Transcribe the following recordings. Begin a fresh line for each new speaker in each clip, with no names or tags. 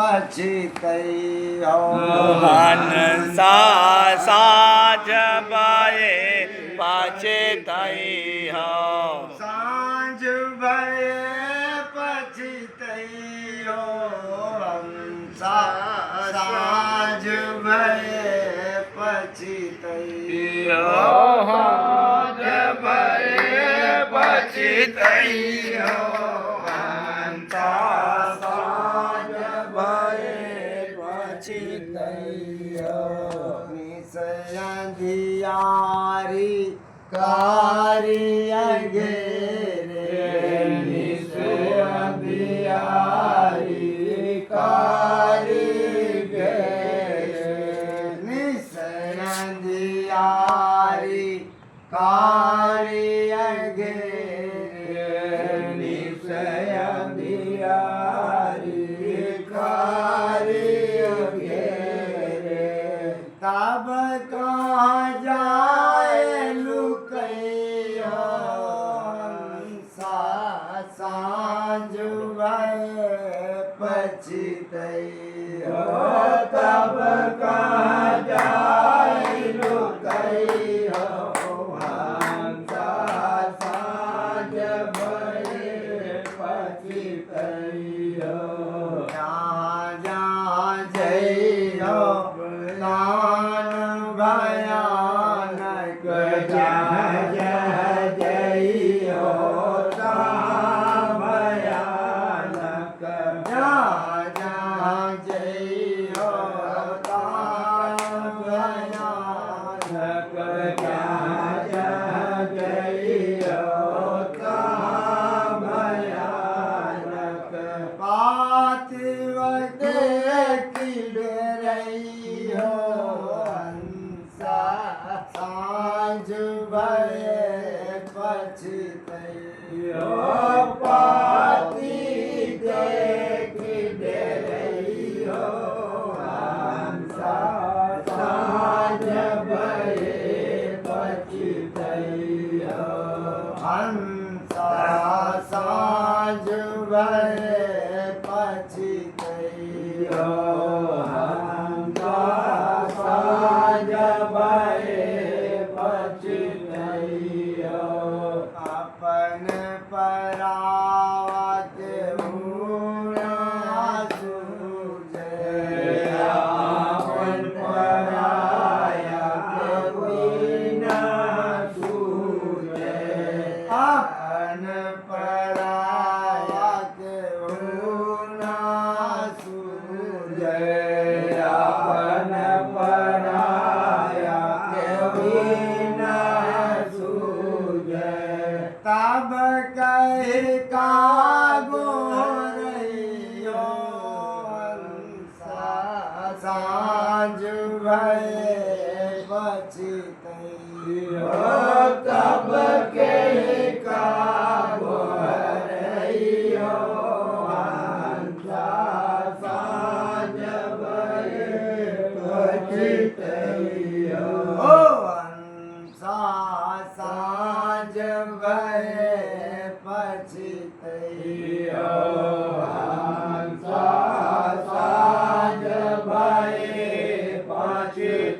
पछितैयो
हंसा साँझ भये पछितैयो
साँझ भये पछितैयो हंसा साँझ भये पछितैयो
साँझ भये पछितैयो
हंसा साँझ भये पछितैयो निश्चय धियारी कार्य घेरे निश्चय धियारी कार्य घेरे निश्चय धियारी कार्य घेरे निश्चय धियारी कार्य घेरे तब कहाँ जाए लुकैया साँझ भये पछितैयो तब कहाँ जाए लुकैया साँझ भये पछितैयो जहाँ जहाँ जइयो तान भयानक जहाँ जहाँ जइयो तान भयानक जहाँ जहाँ जइयो तान भयानक जहाँ जहाँ जइयो तान भयानक बात देख रहियो साँझ भये पछितैयो पाती देख रहियो साँझ भये पछितैयो हंसा साँझ भये पछितैयो साँझ भये पछितैयो अपन परावत मुना सूझे अपन पराया बिना सूझे अपन परावत मुना सूझे अपन पराया बिना सूझे तब कहे का गोरैयो साँझ भये पछितैयो तब कहे का गोरैयो साँझ भये पछितैयो साँझ भये पछितैयो साँझ भये पछितैयो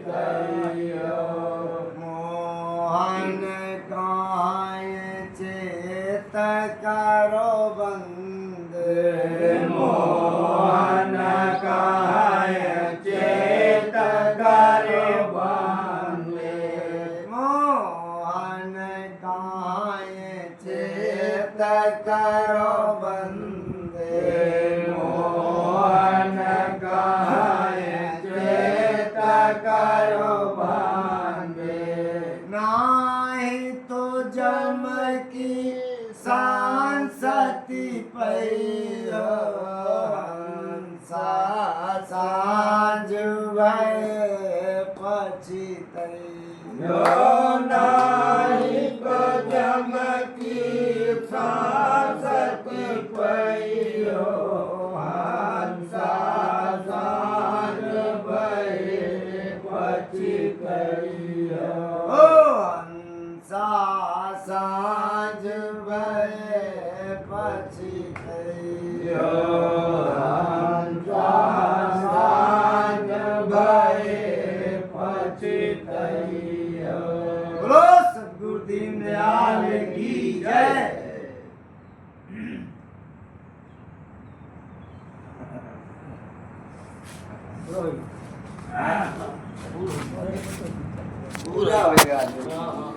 ચેતૈય
બોલો સદગુરુ દીનદયાલ કી જય.
પૂરા હોય આજે